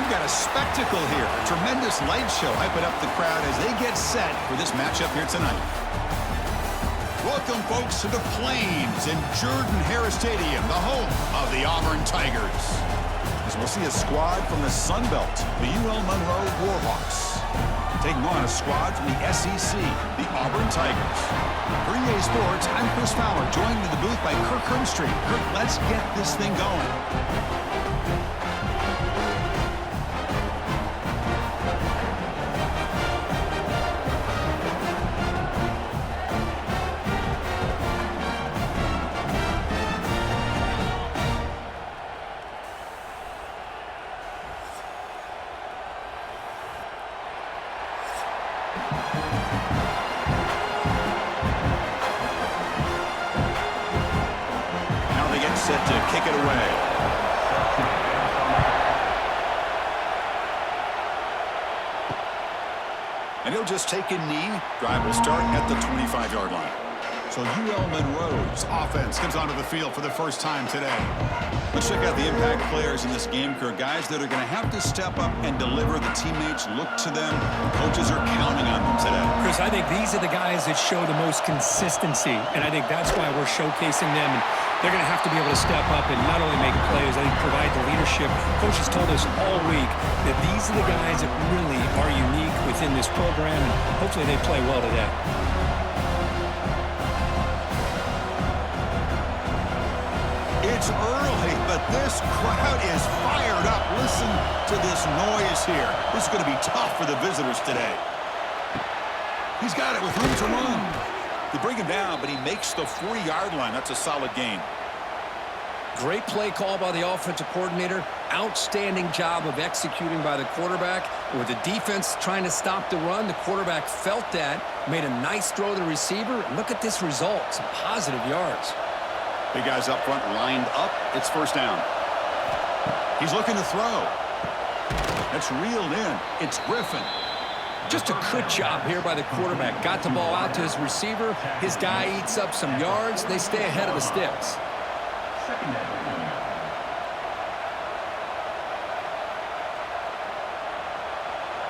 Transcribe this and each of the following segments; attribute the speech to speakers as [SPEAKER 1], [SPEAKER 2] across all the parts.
[SPEAKER 1] got a spectacle here. A tremendous light show hyping up the crowd as they get set for this matchup here tonight. Welcome, folks, to the Plains in Jordan-Hare Stadium, the home of the Auburn Tigers. As we'll see a squad from the Sun Belt, the UL Monroe Warhawks, taking on a squad from the SEC, the Auburn Tigers. For EA Sports, I'm Chris Fowler, joined in the booth by Kirk Herbstreit. Kirk, let's get this thing going. Set to kick it away. And he'll just take a knee. Drive will start at the 25-yard line. So UL Monroe's offense comes onto the field for the first time today. Let's check out the impact players in this game, Kirk. Guys that are going to have to step up and deliver. The teammates look to them. Coaches are counting on them today.
[SPEAKER 2] Chris, I think these are the guys that show the most consistency, and I think that's why we're showcasing them. And they're going to have to be able to step up and not only make plays, I think provide the leadership. Coaches told us all week that these are the guys that really are unique within this program, and hopefully they play well today.
[SPEAKER 1] It's early, but this crowd is fired up. Listen to this noise here. This is going to be tough for the visitors today. He's got it with room to run. They bring him down, but he makes the 40-yard line. That's a solid gain.
[SPEAKER 3] Great play call by the offensive coordinator. Outstanding job of executing by the quarterback. With the defense trying to stop the run, the quarterback felt that, made a nice throw to the receiver. Look at this result. Some positive yards.
[SPEAKER 1] Big guys up front lined up. It's first down. He's looking to throw. That's reeled in. It's Griffin.
[SPEAKER 3] Just a good job here by the quarterback. Got the ball out to his receiver. His guy eats up some yards. They stay ahead of the sticks.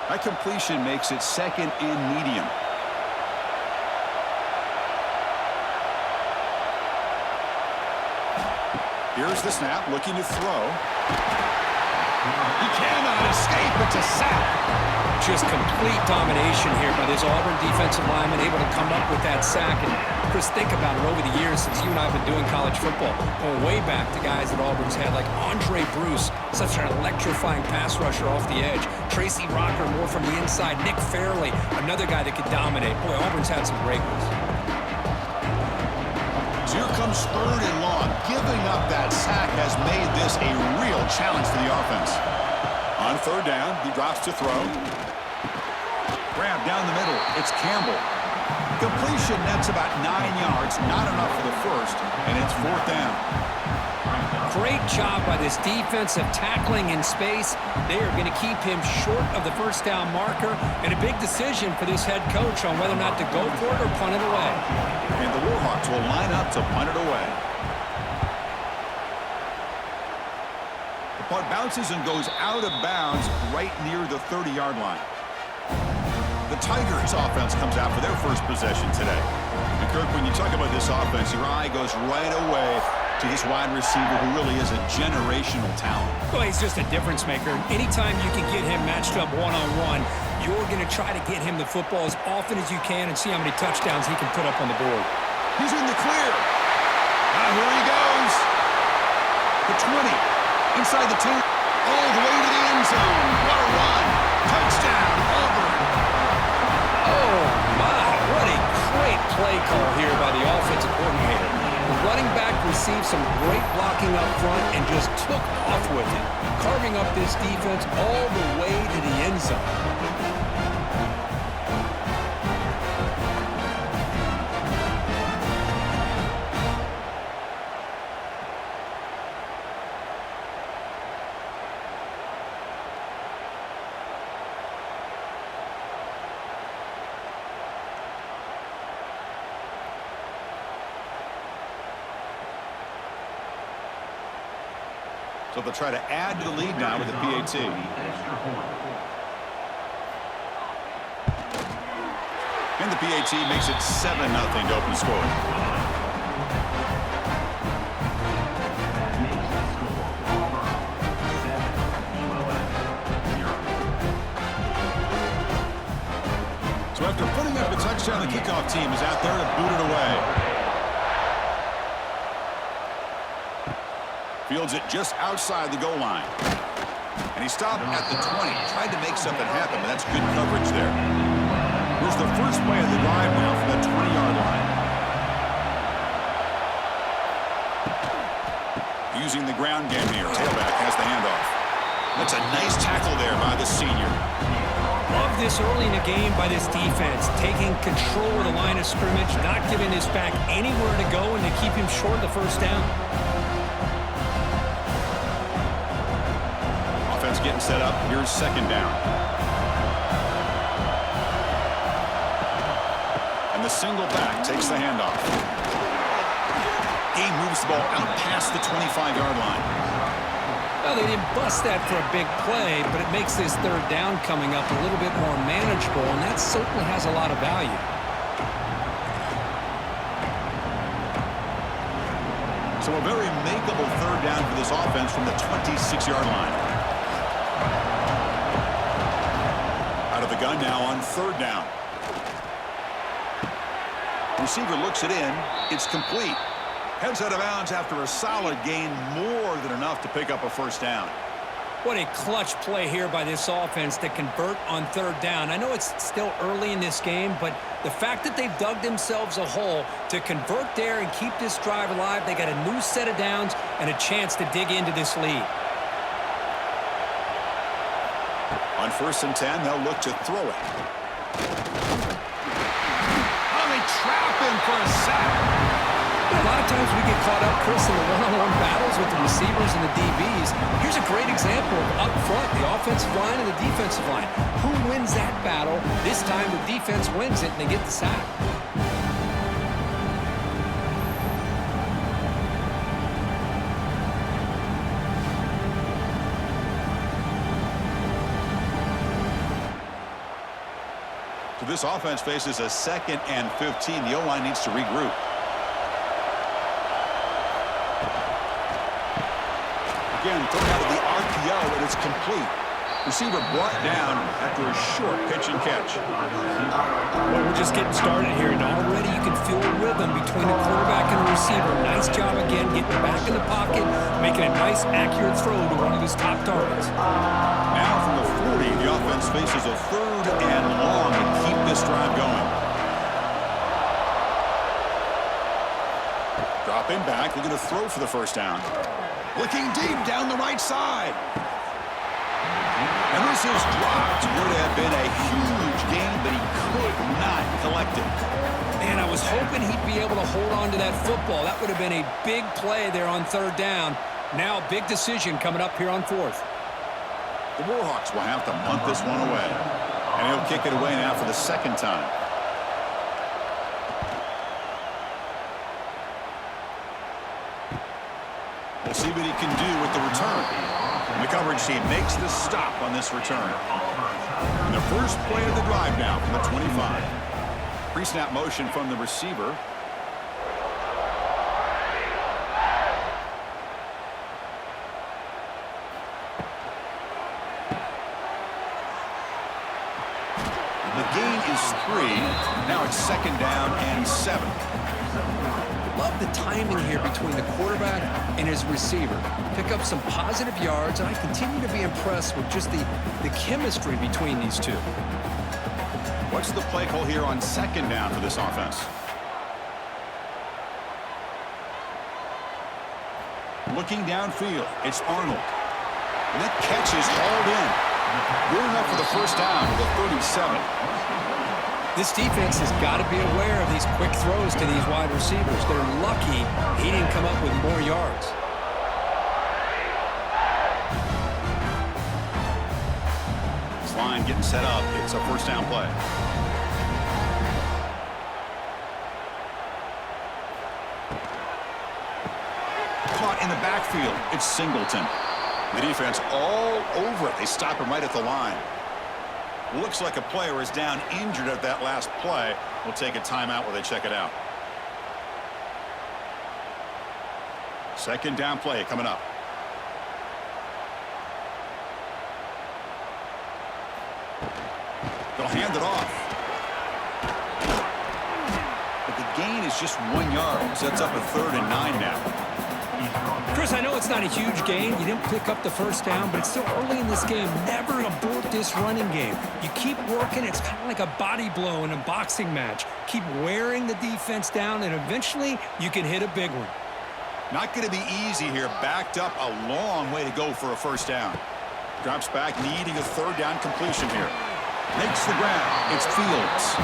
[SPEAKER 1] That completion makes it second and medium. Here's the snap, looking to throw. He cannot escape. It's a sack.
[SPEAKER 3] Just complete domination here by this Auburn defensive lineman, able to come up with that sack. And Chris, think about it over the years since you and I have been doing college football, going way back to guys that Auburn's had, like Andre Bruce, such an electrifying pass rusher off the edge. Tracy Rocker, more from the inside. Nick Fairley, another guy that could dominate. Boy, Auburn's had some great ones.
[SPEAKER 1] So here comes third and long. Giving up that sack has made this a real challenge for the offense. On third down, he drops to throw. Grab down the middle. It's Campbell. Completion, that's about 9 yards. Not enough for the first, and it's fourth down.
[SPEAKER 3] Great job by this defense of tackling in space. They are going to keep him short of the first down marker, and a big decision for this head coach on whether or not to go for it or punt it away.
[SPEAKER 1] And the Warhawks will line up to punt it away. The punt bounces and goes out of bounds right near the 30-yard line. The Tigers offense comes out for their first possession today. And Kirk, when you talk about this offense, your eye goes right away to this wide receiver who really is a generational talent.
[SPEAKER 2] Well, he's just a difference maker. Anytime you can get him matched up one-on-one, you're going to try to get him the football as often as you can and see how many touchdowns he can put up on the board.
[SPEAKER 1] He's in the clear. Now here he goes. The 20. Inside the 10. All the way to the end zone. What a run. Touchdown, Auburn.
[SPEAKER 3] Oh, my. What a great play call here by the offensive coordinator. The running back received some great blocking up front and just took off with it, carving up this defense all the way to the end zone.
[SPEAKER 1] So they'll try to add to the lead now with the PAT. And the PAT makes it 7-0 to open the score. So after putting up a touchdown, the kickoff team is out there to boot it away. Fields it just outside the goal line. And he stopped at the 20. Tried to make something happen, but that's good coverage there. Here's the first play of the drive now from the 20-yard line. Using the ground game here. Tailback has the handoff. That's a nice tackle there by the senior.
[SPEAKER 3] Love this early in the game by this defense, taking control of the line of scrimmage, not giving this back anywhere to go, and to keep him short of the first down.
[SPEAKER 1] Offense getting set up. Here's second down. And the single back takes the handoff. He moves the ball out past the 25-yard line.
[SPEAKER 3] Well, they didn't bust that for a big play, but it makes this third down coming up a little bit more manageable, and that certainly has a lot of value.
[SPEAKER 1] So a very makeable third down for this offense from the 26-yard line. Out of the gun now on third down. Receiver looks it in. It's complete. Heads out of bounds after a solid gain, more than enough to pick up a first down.
[SPEAKER 3] What a clutch play here by this offense to convert on third down. I know it's still early in this game, but the fact that they've dug themselves a hole to convert there and keep this drive alive, they got a new set of downs and a chance to dig into this lead.
[SPEAKER 1] On 1st and 10, they'll look to throw it. Oh, they trap him for a sack.
[SPEAKER 3] A lot of times we get caught up, Chris, in the one-on-one battles with the receivers and the DBs. Here's a great example of up front, the offensive line and the defensive line. Who wins that battle? This time the defense wins it and they get the sack.
[SPEAKER 1] So this offense faces a 2nd and 15. The O-line needs to regroup. Again, thrown out of the RPO, and it's complete. Receiver brought down after a short pitch and catch.
[SPEAKER 3] Well, we're just getting started here, and already you can feel a rhythm between the quarterback and the receiver. Nice job again, getting back in the pocket, making a nice, accurate throw to one of his top targets.
[SPEAKER 1] Now from the 40, the offense faces a 3rd and long to keep this drive going. Dropping back, they're going to throw for the first down. Looking deep down the right side. And this is dropped. Would have been a huge gain, but he could not collect it.
[SPEAKER 3] Man, I was hoping he'd be able to hold on to that football. That would have been a big play there on third down. Now, big decision coming up here on 4th.
[SPEAKER 1] The Warhawks will have to punt this one away. And he'll kick it away now for the 2nd time. We'll see what he can do with the return. And the coverage team makes the stop on this return. And the first play of the drive now from the 25. Pre-snap motion from the receiver. The gain is 3. Now it's 2nd down and 7.
[SPEAKER 3] Love the timing here between the quarterback and his receiver. Pick up some positive yards, and I continue to be impressed with just the chemistry between these two.
[SPEAKER 1] What's the play call here on 2nd down for this offense? Looking downfield, it's Arnold. And that catch is hauled in. Good enough for the first down to the 37.
[SPEAKER 3] This defense has got to be aware of these quick throws to these wide receivers. They're lucky he didn't come up with more yards.
[SPEAKER 1] This line getting set up. It's a first down play. Caught in the backfield. It's Singleton. The defense all over it. They stop him right at the line. Looks like a player is down injured at that last play. We'll take a timeout while they check it out. Second down play coming up. They'll hand it off. But the gain is just 1 yard. Sets up a 3rd and 9 now.
[SPEAKER 2] Chris, I know it's not a huge gain. You didn't pick up the first down, but it's still early in this game. Never abort this running game. You keep working. It's kind of like a body blow in a boxing match. Keep wearing the defense down, and eventually you can hit a big one.
[SPEAKER 1] Not going to be easy here. Backed up a long way to go for a first down. Drops back, needing a 3rd down completion here. Makes the ground. It's Fields.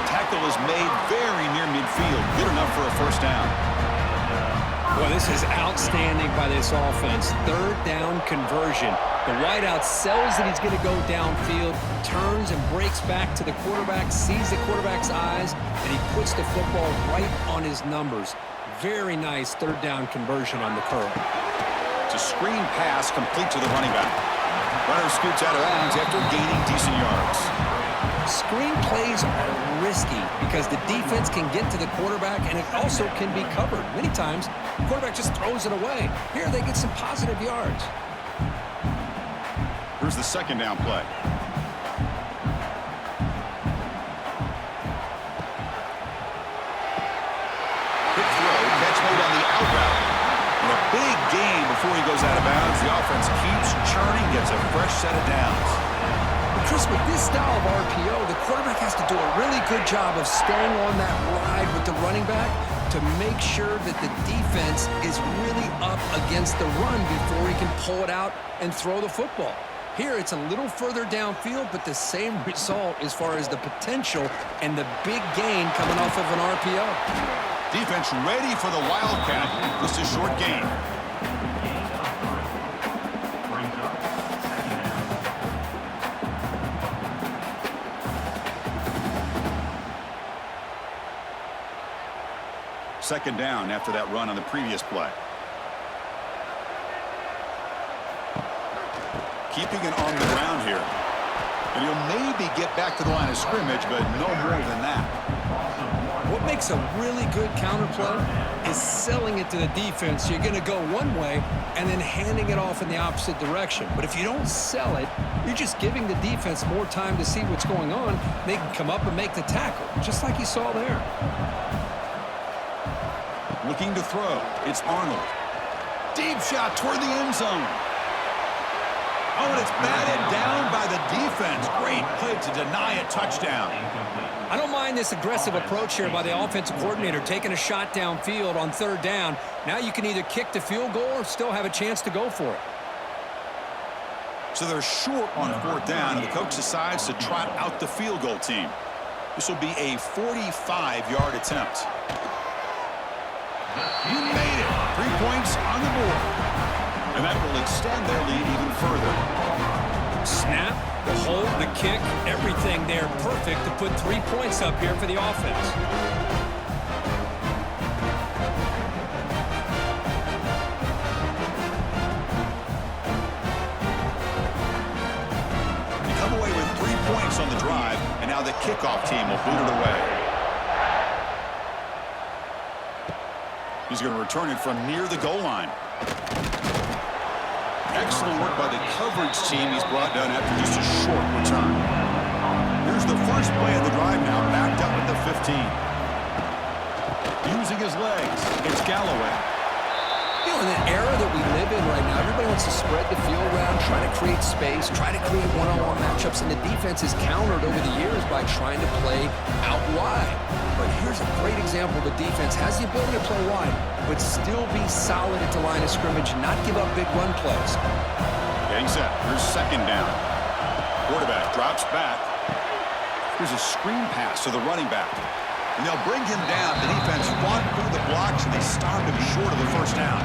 [SPEAKER 1] Tackle is made very near midfield. Good enough for a first down.
[SPEAKER 3] Well, this is outstanding by this offense. 3rd down conversion. The wideout sells that he's going to go downfield, turns and breaks back to the quarterback, sees the quarterback's eyes, and he puts the football right on his numbers. Very nice 3rd down conversion on the curl.
[SPEAKER 1] It's a screen pass complete to the running back. Runner scoots out of bounds after gaining decent yards.
[SPEAKER 3] Screen plays are risky because the defense can get to the quarterback, and it also can be covered. Many times, the quarterback just throws it away. Here, they get some positive yards.
[SPEAKER 1] Here's the second down play. Quick throw, catch made on the out route. And a big gain before he goes out of bounds. The offense keeps churning, gets a fresh set of downs.
[SPEAKER 3] Chris, with this style of RPO, the quarterback has to do a really good job of staying on that ride with the running back to make sure that the defense is really up against the run before he can pull it out and throw the football. Here, it's a little further downfield, but the same result as far as the potential and the big gain coming off of an RPO.
[SPEAKER 1] Defense ready for the Wildcat. Just a short gain. Second down after that run on the previous play. Keeping it on the ground here. And he'll maybe get back to the line of scrimmage, but no more than that.
[SPEAKER 3] What makes a really good counterplay is selling it to the defense. You're going to go one way and then handing it off in the opposite direction. But if you don't sell it, you're just giving the defense more time to see what's going on. They can come up and make the tackle, just like you saw there.
[SPEAKER 1] Looking to throw. It's Arnold. Deep shot toward the end zone. Oh, and it's batted down by the defense. Great play to deny a touchdown.
[SPEAKER 3] I don't mind this aggressive approach here by the offensive coordinator, taking a shot downfield on 3rd down. Now you can either kick the field goal or still have a chance to go for it.
[SPEAKER 1] So they're short on 4th down, and the coach decides to trot out the field goal team. This will be a 45-yard attempt. You made it. 3 points on the board. And that will extend their lead even further.
[SPEAKER 3] Snap, the hold, the kick, everything there perfect to put 3 points up here for the offense.
[SPEAKER 1] They come away with 3 points on the drive, and now the kickoff team will boot it away. He's going to return it from near the goal line. Excellent work by the coverage team. He's brought down after just a short return. Here's the first play of the drive now, backed up at the 15. Using his legs, it's Galloway.
[SPEAKER 3] You know, in the era that we live in right now, everybody wants to spread the field around, try to create space, try to create one-on-one matchups, and the defense is countered over the years by trying to play out wide. But here's a great example. The defense has the ability to play wide, but still be solid at the line of scrimmage, not give up big run plays.
[SPEAKER 1] Getting set. Here's second down. Quarterback drops back. Here's a screen pass to the running back. And they'll bring him down. The defense fought through the blocks, and they stopped him short of the first down.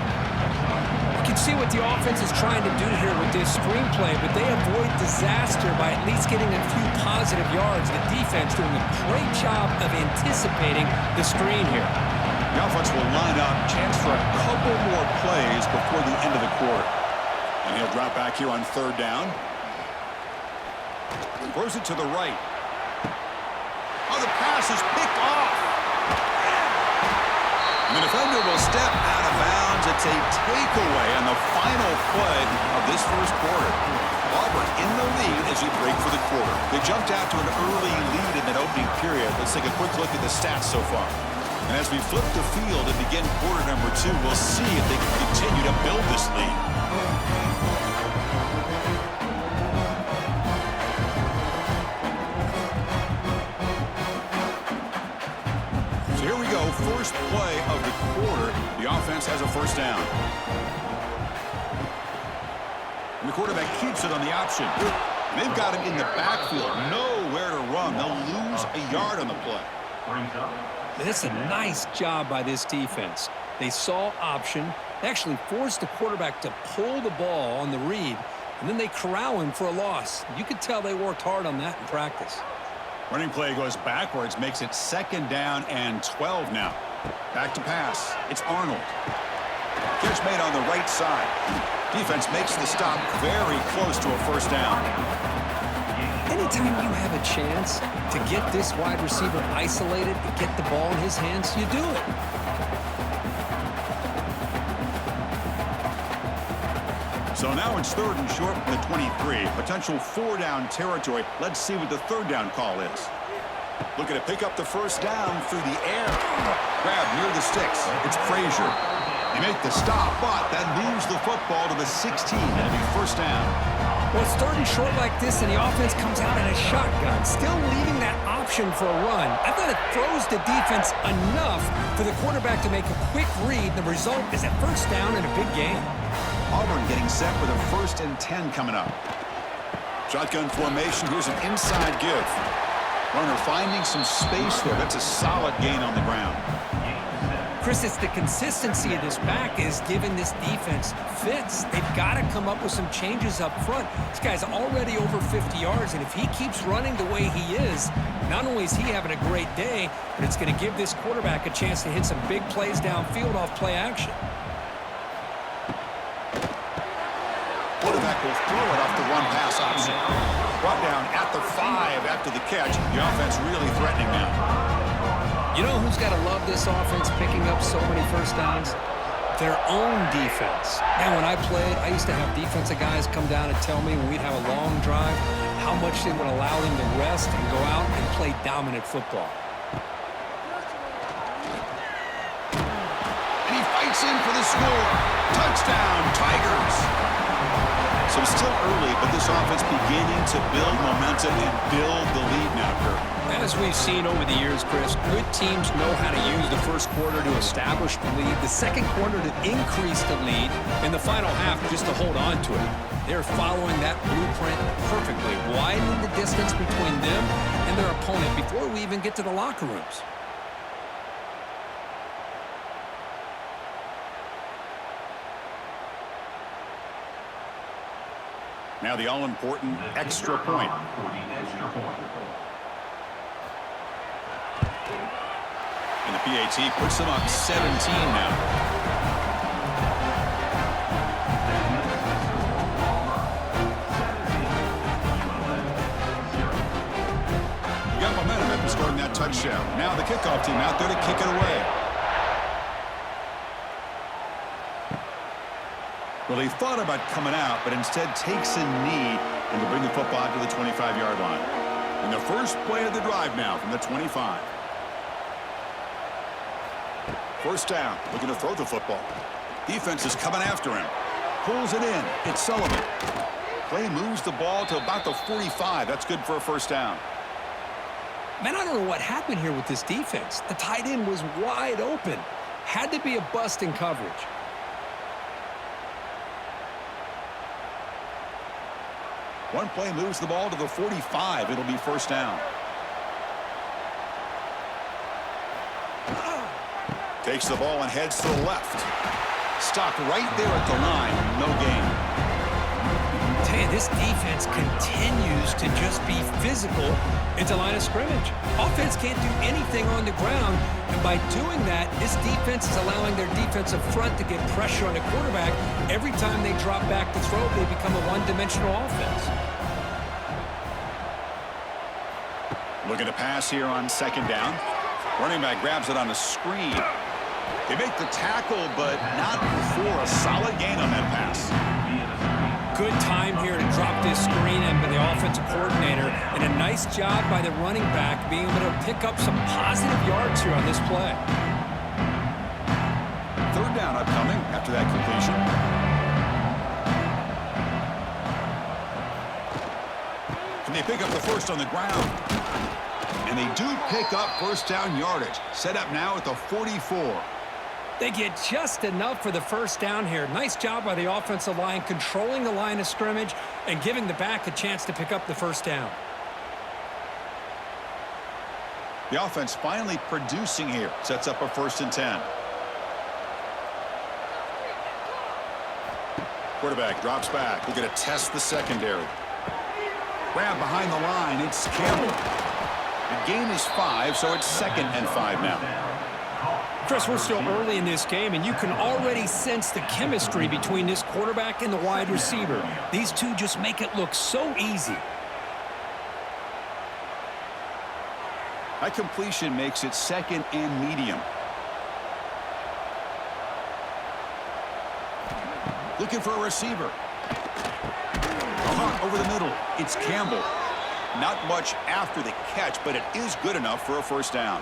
[SPEAKER 3] You can see what the offense is trying to do here with this screenplay, but they avoid disaster by at least getting a few positive yards. The defense doing a great job of anticipating the screen here.
[SPEAKER 1] The offense will line up, chance for a couple more plays before the end of the quarter. And he'll drop back here on third down. Throws it to the right. Oh, the pass is picked off. And the defender will step out of bounds. It's a takeaway on the final play of this first quarter. Auburn in the lead as we break for the quarter. They jumped out to an early lead in that opening period. Let's take a quick look at the stats so far. And as we flip the field and begin quarter number 2, we'll see if they can continue to build this lead. So here we go, first play of the quarter. The offense has a first down. And the quarterback keeps it on the option. And they've got him in the backfield. Nowhere to run. They'll lose a yard on the play.
[SPEAKER 3] It's a nice job by this defense. They saw option. They actually forced the quarterback to pull the ball on the read, and then they corral him for a loss. You could tell they worked hard on that in practice.
[SPEAKER 1] Running play goes backwards, makes it 2nd down and 12 now. Back to pass. It's Arnold. Catch made on the right side. Defense makes the stop very close to a first down.
[SPEAKER 3] Anytime you have a chance to get this wide receiver isolated and get the ball in his hands, you do it.
[SPEAKER 1] So now it's 3rd and short from the 23. Potential 4-down territory. Let's see what the 3rd down call is. Looking to pick up the first down through the air. Grab near the sticks. It's Frazier. They make the stop, but that moves the football to the 16. That'll be first down.
[SPEAKER 3] Well, it's 3rd and short like this, and the offense comes out in a shotgun, still leaving that option for a run. I thought it throws the defense enough for the quarterback to make a quick read. The result is a first down and a big gain.
[SPEAKER 1] Auburn getting set with a 1st and 10 coming up. Shotgun formation. Here's an inside give. Runner finding some space there. That's a solid gain on the ground.
[SPEAKER 3] Chris, it's the consistency of this back is giving this defense fits. They've got to come up with some changes up front. This guy's already over 50 yards, and if he keeps running the way he is, not only is he having a great day, but it's going to give this quarterback a chance to hit some big plays downfield off play action.
[SPEAKER 1] Quarterback will throw it off the run-pass option. Brought down at the 5 after the catch. The offense really threatening now.
[SPEAKER 3] You know who's got to love this offense picking up so many first downs? Their own defense. Man, when I played, I used to have defensive guys come down and tell me when we'd have a long drive how much they would allow them to rest and go out and play dominant football.
[SPEAKER 1] And he fights in for the score. Touchdown, Tigers. So it's still early, but this offense beginning to build momentum and build the lead now, Kurt.
[SPEAKER 3] As we've seen over the years, Chris, good teams know how to use the first quarter to establish the lead, the second quarter to increase the lead, and the final half just to hold on to it. They're following that blueprint perfectly, widening the distance between them and their opponent before we even get to the locker rooms.
[SPEAKER 1] Now the all-important extra point. And the PAT puts them up 17 now. You got momentum after scoring that touchdown. Now the kickoff team out there to kick it away. Well, he thought about coming out, but instead takes a knee and will bring the football to the 25-yard line. And the first play of the drive now from the 25. First down, looking to throw the football. Defense is coming after him. Pulls it in. It's Sullivan. Play moves the ball to about the 45. That's good for a first down.
[SPEAKER 3] Man, I don't know what happened here with this defense. The tight end was wide open. Had to be a bust in coverage.
[SPEAKER 1] One play moves the ball to the 45. It'll be first down. Takes the ball and heads to the left. Stopped right there at the line. No gain.
[SPEAKER 3] Tell you, this defense continues to just be physical at the line of scrimmage. Offense can't do anything on the ground, and by doing that, this defense is allowing their defensive front to get pressure on the quarterback. Every time they drop back to throw, they become a one-dimensional offense.
[SPEAKER 1] Looking to pass here on second down. Running back grabs it on a screen. They make the tackle, but not before a solid gain on that pass.
[SPEAKER 3] Good time here to drop this screen in by the offensive coordinator, and a nice job by the running back being able to pick up some positive yards here on this play.
[SPEAKER 1] Third down upcoming after that completion. Can they pick up the first on the ground? And they do pick up first down yardage. Set up now at the 44.
[SPEAKER 3] They get just enough for the first down here. Nice job by the offensive line, controlling the line of scrimmage and giving the back a chance to pick up the first down.
[SPEAKER 1] The offense finally producing here. Sets up a 1st and 10. Quarterback drops back. We're going to test the secondary. Grab behind the line. It's Campbell. The gain is 5, so it's 2nd and 5 now.
[SPEAKER 3] Chris, we're still early in this game, and you can already sense the chemistry between this quarterback and the wide receiver. These two just make it look so easy.
[SPEAKER 1] That completion makes it 2nd and medium. Looking for a receiver. Caught over the middle. It's Campbell. Not much after the catch, but it is good enough for a first down.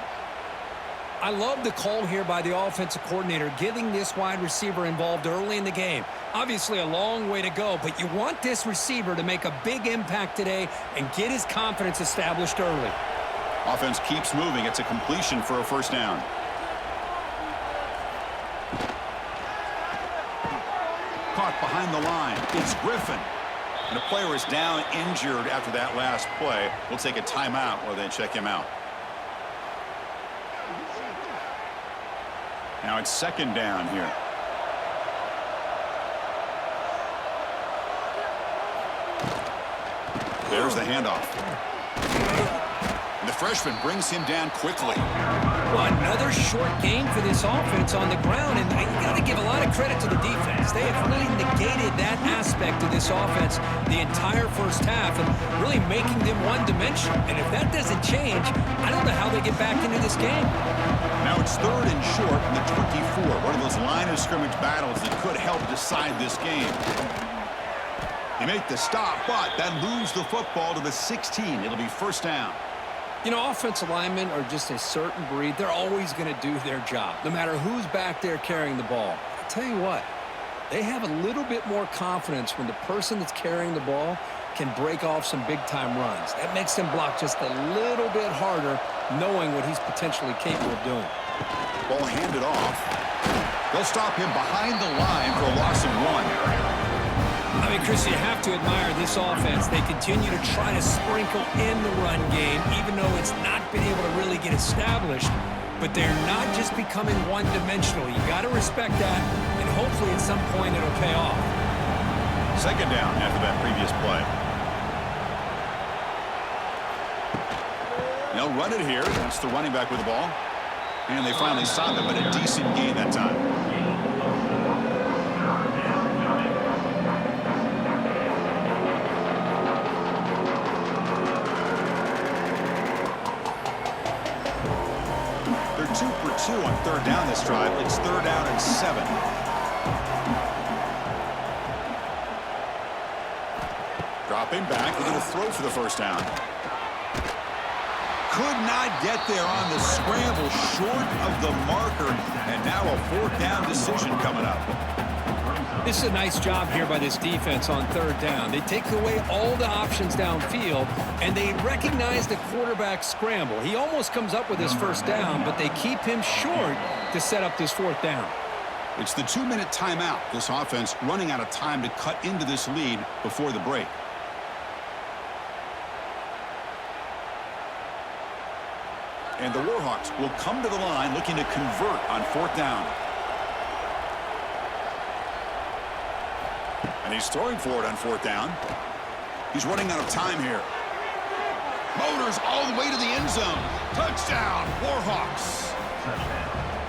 [SPEAKER 3] I love the call here by the offensive coordinator, getting this wide receiver involved early in the game. Obviously a long way to go, but you want this receiver to make a big impact today and get his confidence established early.
[SPEAKER 1] Offense keeps moving. It's a completion for a first down. Caught behind the line. It's Griffin. And a player is down injured after that last play. We'll take a timeout while they check him out. Now it's 2nd down here. There's the handoff. And the freshman brings him down quickly.
[SPEAKER 3] Well, another short game for this offense on the ground, and you got to give a lot of credit to the defense. They have really negated that aspect of this offense the entire first half and really making them one-dimensional. And if that doesn't change, I don't know how they get back into this game.
[SPEAKER 1] Now it's 3rd and short from the 24. One of those line of scrimmage battles that could help decide this game. They make the stop, but then lose the football to the 16. It'll be first down.
[SPEAKER 3] You know, offensive linemen are just a certain breed. They're always going to do their job, no matter who's back there carrying the ball. I'll tell you what, they have a little bit more confidence when the person that's carrying the ball can break off some big-time runs. That makes them block just a little bit harder, knowing what he's potentially capable of doing.
[SPEAKER 1] Ball handed off. They'll stop him behind the line for a loss of 1.
[SPEAKER 3] I mean, Chris, you have to admire this offense. They continue to try to sprinkle in the run game, even though it's not been able to really get established. But they're not just becoming one-dimensional. You got to respect that, and hopefully at some point it'll pay off.
[SPEAKER 1] 2nd down after that previous play. They'll run it here. That's the running back with the ball. And they finally stop him, but a decent gain that time. They're 2 for 2 on 3rd down this drive. It's 3rd down and 7. Dropping back. They're going to throw for the first down. Could not get there on the scramble, short of the marker, and now a 4th down decision coming up.
[SPEAKER 3] This is a nice job here by this defense on 3rd down. They take away all the options downfield, and they recognize the quarterback scramble. He almost comes up with his first down, but they keep him short to set up this 4th down.
[SPEAKER 1] It's the 2-minute timeout. This offense running out of time to cut into this lead before the break. And the Warhawks will come to the line looking to convert on 4th down. And And he's throwing for it on 4th down. He's running out of time here. Motors all the way to the end zone. Touchdown, Warhawks.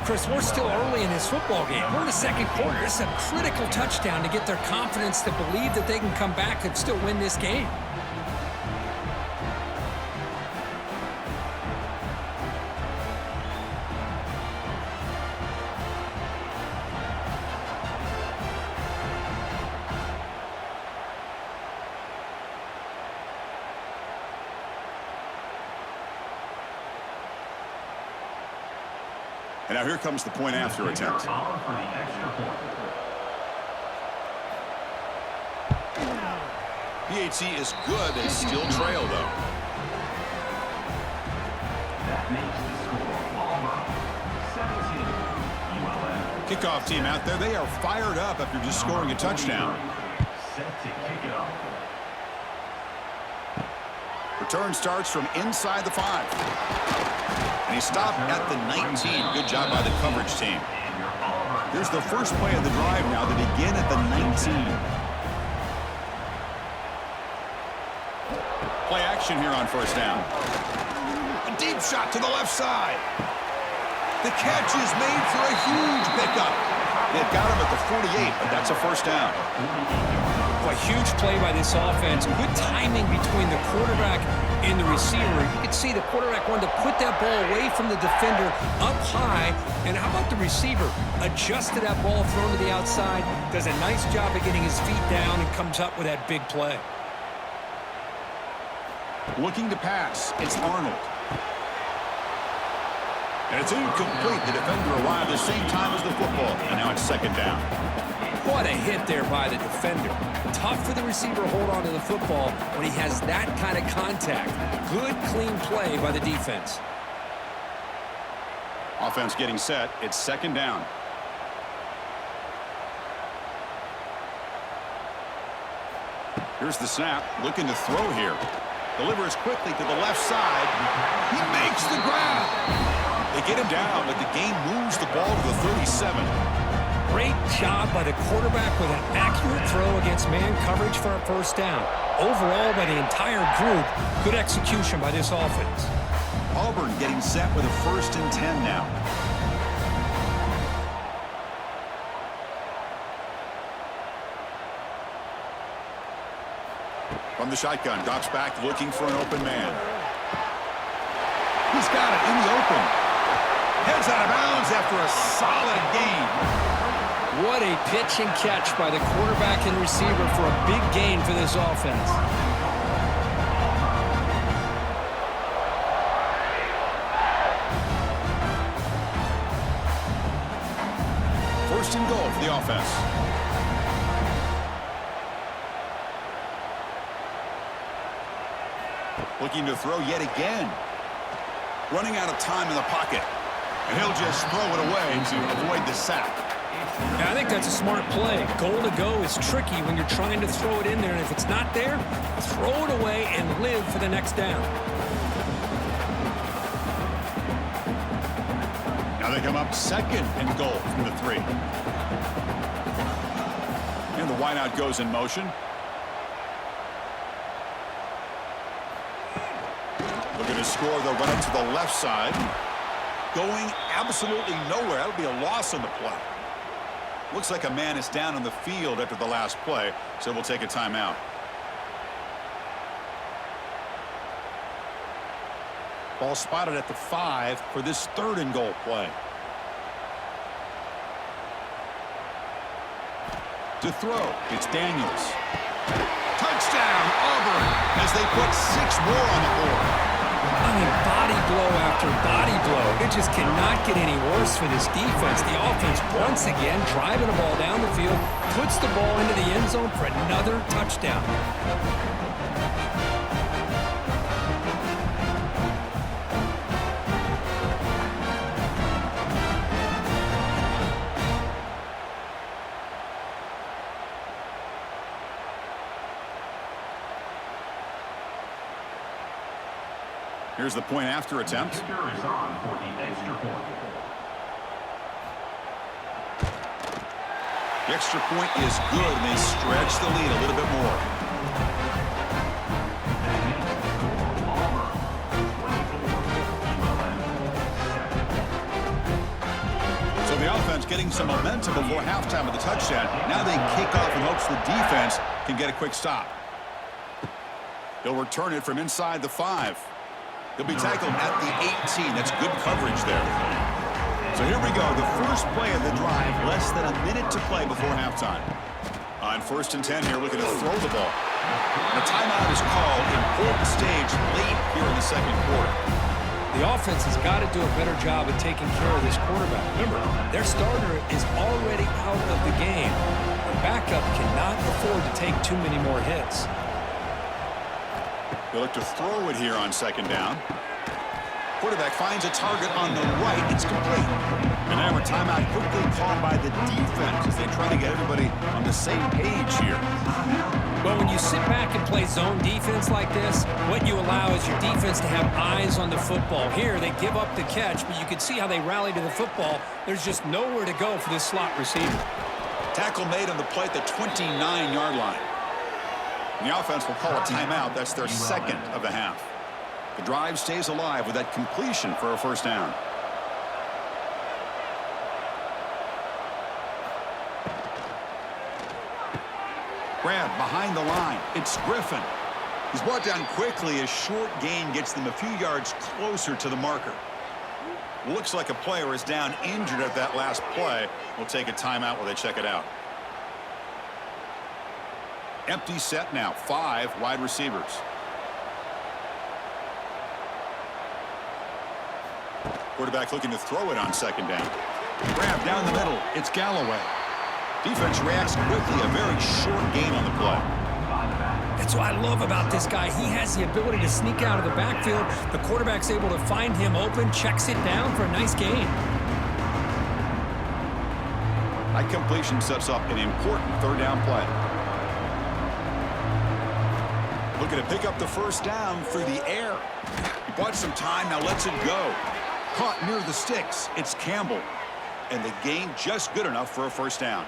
[SPEAKER 3] Chris, we're still early in this football game. We're in the second quarter. This is a critical touchdown to get their confidence to believe that they can come back and still win this game.
[SPEAKER 1] And now here comes the point after attempt. PAT is good. They still trail, though.
[SPEAKER 4] That makes the score Auburn 17.
[SPEAKER 1] Kickoff team out there. They are fired up after just scoring a touchdown.
[SPEAKER 4] Set to kick it off.
[SPEAKER 1] Return starts from inside the 5. And he stopped at the 19. Good job by the coverage team. Here's the first play of the drive now. They begin at the 19. Play action here on 1st down. A deep shot to the left side. The catch is made for a huge pickup. They've got him at the 48, but that's a 1st down.
[SPEAKER 3] A huge play by this offense. Good timing between the quarterback and the receiver. You can see the quarterback wanted to put that ball away from the defender up high. And how about the receiver? Adjusted that ball, thrown to the outside. Does a nice job of getting his feet down and comes up with that big play.
[SPEAKER 1] Looking to pass. It's Arnold. And it's incomplete. The defender arrived at the same time as the football. And now it's 2nd down.
[SPEAKER 3] What a hit there by the defender. Tough for the receiver to hold on to the football when he has that kind of contact. Good, clean play by the defense.
[SPEAKER 1] Offense getting set. It's 2nd down. Here's the snap. Looking to throw here. Delivers quickly to the left side. He makes the grab. They get him down, but the game moves the ball to the 37.
[SPEAKER 3] Great job by the quarterback with an accurate throw against man coverage for a 1st down. Overall, by the entire group, good execution by this offense.
[SPEAKER 1] Auburn getting set with a 1st and 10 now. From the shotgun, drops back looking for an open man. He's got it in the open. Heads out of bounds after a solid gain.
[SPEAKER 3] What a pitch and catch by the quarterback and receiver for a big gain for this offense.
[SPEAKER 1] First and goal for the offense. Looking to throw yet again. Running out of time in the pocket. And he'll just throw it away to avoid the sack.
[SPEAKER 3] Yeah, I think that's a smart play. Goal to go is tricky when you're trying to throw it in there, and if it's not there, throw it away and live for the next down.
[SPEAKER 1] Now they come up 2nd and goal from the 3. And the wideout goes in motion. Looking to score, they'll run it to the left side. Going absolutely nowhere. That'll be a loss on the play. Looks like a man is down on the field after the last play, so we'll take a timeout. Ball spotted at the 5 for this 3rd and goal play. To throw, it's Daniels. Touchdown, Auburn, as they put 6 more on the board.
[SPEAKER 3] I mean, body blow after body blow. It just cannot get any worse for this defense. The offense, once again, driving the ball down the field, puts the ball into the end zone for another touchdown.
[SPEAKER 1] Here's the point after attempt.
[SPEAKER 4] Kicker is on for the extra point.
[SPEAKER 1] Extra point is good, and they stretch the lead a little bit more. So the offense getting some momentum before halftime with the touchdown. Now they kick off in hopes the defense can get a quick stop. He'll return it from inside the 5. He'll be tackled at the 18. That's good coverage there. So here we go, the first play of the drive, less than a minute to play before halftime. On 1st and 10 here, looking to throw the ball. And a timeout is called, important stage late here in the second quarter.
[SPEAKER 3] The offense has got to do a better job of taking care of this quarterback. Remember, their starter is already out of the game. The backup cannot afford to take too many more hits.
[SPEAKER 1] They look to throw it here on 2nd down. Quarterback finds a target on the right. It's complete. And now a timeout quickly called by the defense as they try to get everybody on the same page here.
[SPEAKER 3] Well, when you sit back and play zone defense like this, what you allow is your defense to have eyes on the football. Here, they give up the catch, but you can see how they rally to the football. There's just nowhere to go for this slot receiver.
[SPEAKER 1] Tackle made on the play at the 29-yard line. And the offense will call a timeout. That's their 2nd of the half. The drive stays alive with that completion for a 1st down. Grab behind the line. It's Griffin. He's brought down quickly. A short gain gets them a few yards closer to the marker. Looks like a player is down injured at that last play. We'll take a timeout while they check it out. Empty set now. 5 wide receivers. Quarterback looking to throw it on 2nd down. Grab down the middle. It's Galloway. Defense reacts quickly. A very short gain on the play.
[SPEAKER 3] That's what I love about this guy. He has the ability to sneak out of the backfield. The quarterback's able to find him open, checks it down for a nice gain.
[SPEAKER 1] High completion sets up an important 3rd down play. Looking to pick up the 1st down through the air. He bought some time, now lets it go. Caught near the sticks. It's Campbell. And the gain just good enough for a 1st down.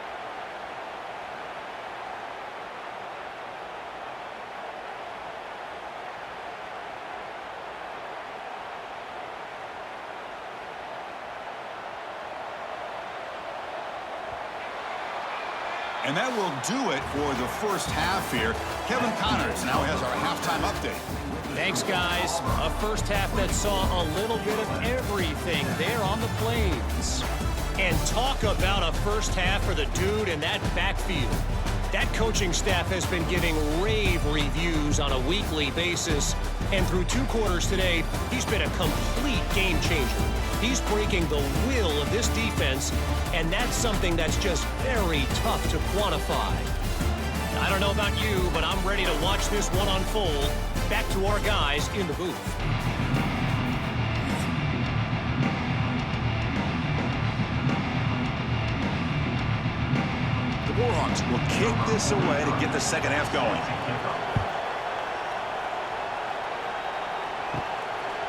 [SPEAKER 1] And that will do it for the 1st half here. Kevin Connors now has our halftime update.
[SPEAKER 5] Thanks, guys. A 1st half that saw a little bit of everything there on the Plains. And talk about a 1st half for the dude in that backfield. That coaching staff has been giving rave reviews on a weekly basis. And through 2 quarters today, he's been a complete game changer. He's breaking the will of this defense, and that's something that's just very tough to quantify. I don't know about you, but I'm ready to watch this one unfold. Back to our guys in the booth.
[SPEAKER 1] The Warhawks will kick this away to get the 2nd half going.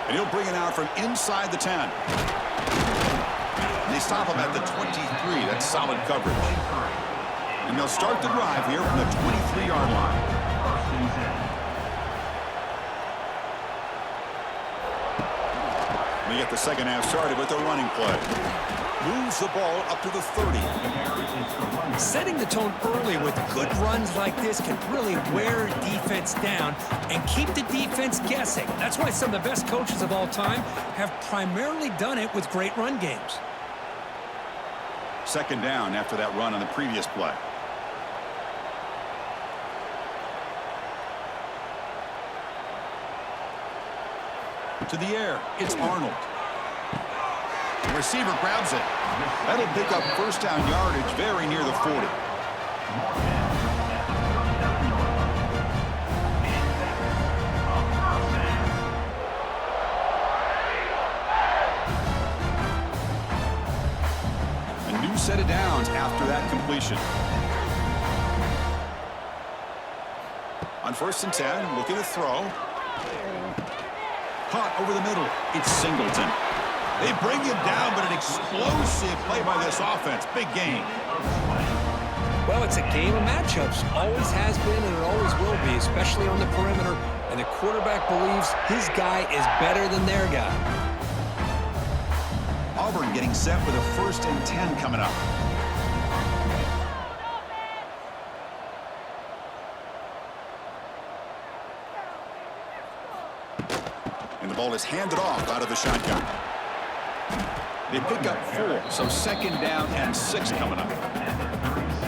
[SPEAKER 1] And he'll bring it out from inside the 10. And they stop him at the 23. That's solid coverage. And they'll start the drive here from the 23-yard line. They get the 2nd half started with a running play. Moves the ball up to the 30.
[SPEAKER 3] Setting the tone early with good runs like this can really wear defense down and keep the defense guessing. That's why some of the best coaches of all time have primarily done it with great run games.
[SPEAKER 1] 2nd down after that run on the previous play. To the air, it's Arnold. The receiver grabs it. That'll pick up 1st down yardage very near the 40. A new set of downs after that completion. On 1st and 10, looking to throw. Caught over the middle. It's Singleton. They bring him down, but an explosive play by this offense. Big gain.
[SPEAKER 3] Well, it's a game of matchups. Always has been and it always will be, especially on the perimeter. And the quarterback believes his guy is better than their guy.
[SPEAKER 1] Auburn getting set with a 1st and 10 coming up. And the ball is handed off out of the shotgun. They pick up 4, so 2nd down and 6 coming up.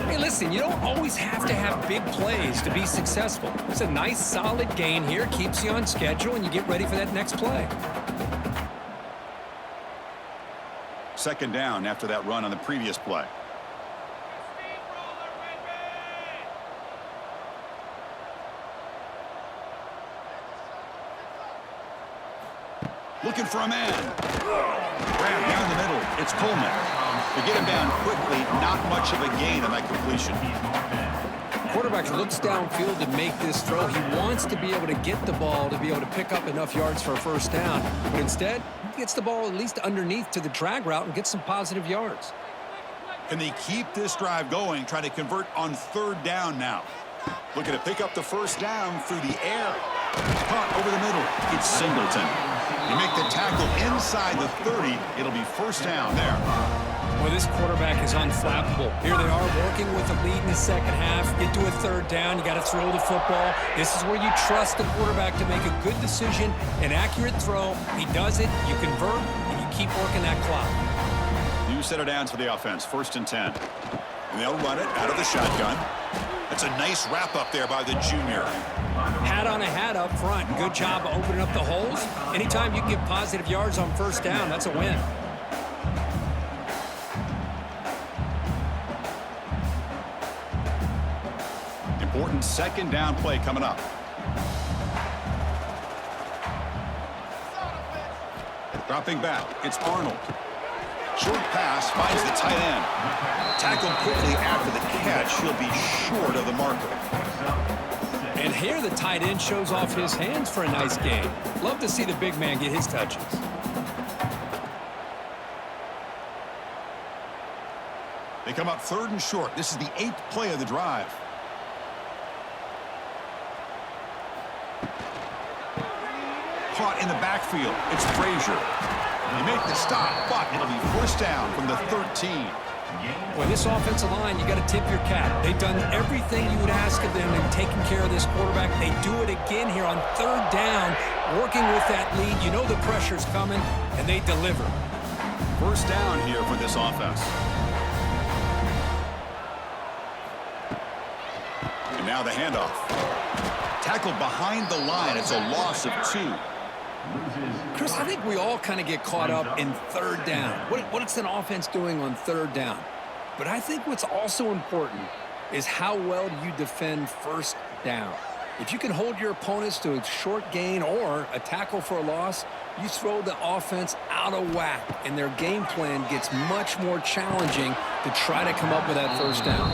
[SPEAKER 3] Hey, listen, you don't always have to have big plays to be successful. It's a nice, solid gain here, keeps you on schedule, and you get ready for that next play.
[SPEAKER 1] 2nd down after that run on the previous play. Looking for a man. Grab down the middle. It's Coleman. To get him down quickly, not much of a gain on that completion.
[SPEAKER 3] Quarterback looks downfield to make this throw. He wants to be able to get the ball to be able to pick up enough yards for a 1st down. But instead, he gets the ball at least underneath to the drag route and gets some positive yards.
[SPEAKER 1] Can they keep this drive going, try to convert on 3rd down now? Looking to pick up the 1st down through the air. Caught over the middle. It's Singleton. You make the tackle inside the 30. It'll be 1st down there.
[SPEAKER 3] Well, this quarterback is unflappable. Here they are working with a lead in the 2nd half. Get to a 3rd down. You got to throw the football. This is where you trust the quarterback to make a good decision, an accurate throw. He does it. You convert, and you keep working that clock.
[SPEAKER 1] New set of downs for the offense. 1st and 10. And they'll run it out of the shotgun. That's a nice wrap up there by the junior.
[SPEAKER 3] Hat on a hat up front. Good job of opening up the holes. Anytime you can get positive yards on 1st down, that's a win.
[SPEAKER 1] Important 2nd down play coming up. Dropping back, it's Arnold. Short pass finds the tight end. Tackled quickly after the catch. He'll be short of the marker.
[SPEAKER 3] And here the tight end shows off his hands for a nice game. Love to see the big man get his touches.
[SPEAKER 1] They come up 3rd and short. This is the 8th play of the drive. Caught in the backfield. It's Frazier. They make the stop, but it'll be 1st down from the 13.
[SPEAKER 3] Well, this offensive line, you got to tip your cap. They've done everything you would ask of them in taking care of this quarterback. They do it again here on 3rd down, working with that lead. You know the pressure's coming, and they deliver.
[SPEAKER 1] 1st down here for this offense. And now the handoff. Tackled behind the line. It's a loss of 2.
[SPEAKER 3] Chris, I think we all kind of get caught up in 3rd down. What's an offense doing on 3rd down? But I think what's also important is how well do you defend 1st down. If you can hold your opponents to a short gain or a tackle for a loss, you throw the offense out of whack, and their game plan gets much more challenging to try to come up with that 1st down.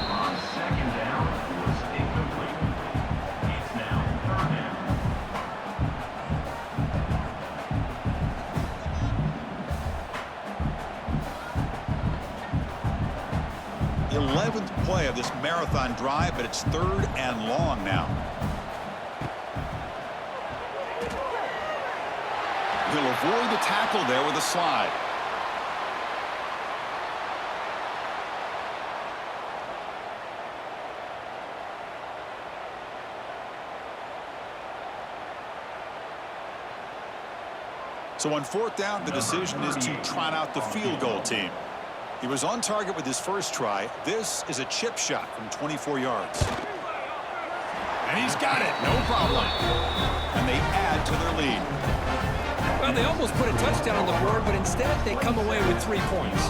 [SPEAKER 4] 2nd down was incomplete. It's now 3rd down.
[SPEAKER 1] 11th play of this marathon drive, but it's 3rd and long now. He'll avoid the tackle there with a slide. So on 4th down, the decision is to trot out the field goal team. He was on target with his 1st try. This is a chip shot from 24 yards. And he's got it, no problem. And they add to their lead.
[SPEAKER 3] Well, they almost put a touchdown on the board, but instead they come away with 3 points.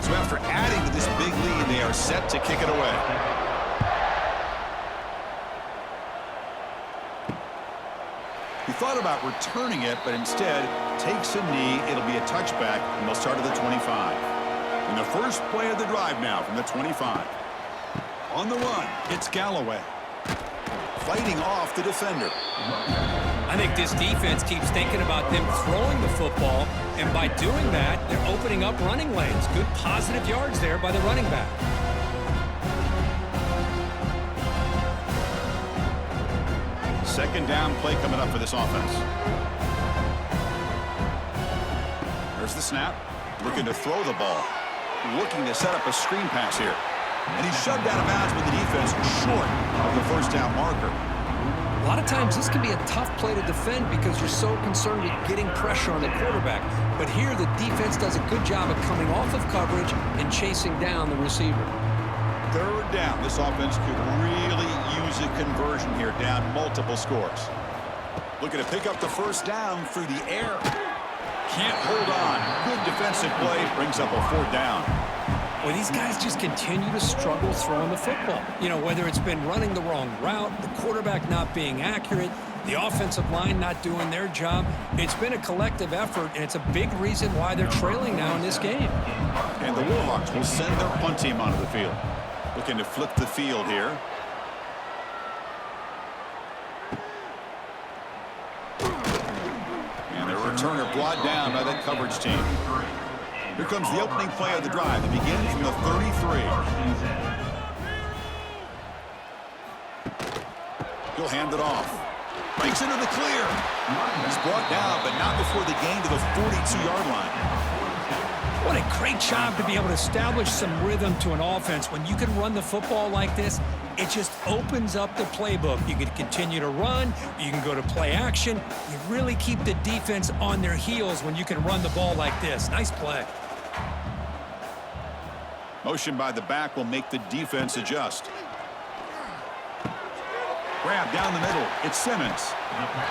[SPEAKER 1] So after adding to this big lead, they are set to kick it away. He thought about returning it, but instead takes a knee. It'll be a touchback, and they'll start at the 25. And the first play of the drive now from the 25. On the run, it's Galloway. fighting off the defender.
[SPEAKER 3] I think this defense keeps thinking about them throwing the football, and by doing that, they're opening up running lanes. Good positive yards there by the running back.
[SPEAKER 1] Second down play coming up for this offense. There's the snap. Looking to throw the ball. Looking to set up a screen pass here. And he's shoved out of bounds with the defense short of the first down marker.
[SPEAKER 3] A lot of times this can be a tough play to defend because you're so concerned with getting pressure on the quarterback. But here the defense does a good job of coming off of coverage and chasing down the receiver.
[SPEAKER 1] Third down. This offense could really use a conversion here, down multiple scores. Looking to pick up the first down through the air. Can't hold on. Good defensive play. Brings up a fourth down.
[SPEAKER 3] Well, these guys just continue to struggle throwing the football. You know, whether it's been running the wrong route, the quarterback not being accurate, the offensive line not doing their job. It's been a collective effort, and it's a big reason why they're trailing now in this game.
[SPEAKER 1] And the Warhawks will send their punt team onto the field. Looking to flip the field here. And the returner brought down by that coverage team. Here comes the opening play of the drive. It begins from the 33. He'll hand it off. Breaks into the clear. He's brought down, but not before the gain to the 42-yard line.
[SPEAKER 2] What a great job to be able to establish some rhythm to an offense. When you can run the football like this, it just opens up the playbook. You can continue to run. You can go to play action. You really keep the defense on their heels when you can run the ball like this. Nice play.
[SPEAKER 1] Motion by the back will make the defense adjust. Grab down the middle. It's Simmons.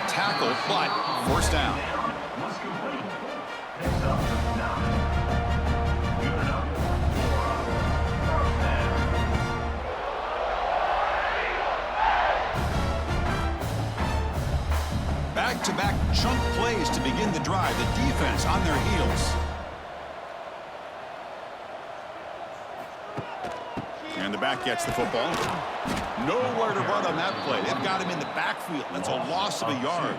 [SPEAKER 1] Tackle, but first down.
[SPEAKER 4] Was complete. Next up, 9. Unit up 4. First down.
[SPEAKER 1] Back-to-back chunk plays to begin the drive. The defense on their heels. And the back gets the football. Nowhere to run on that play. They've got him in the backfield. That's a loss of a yard.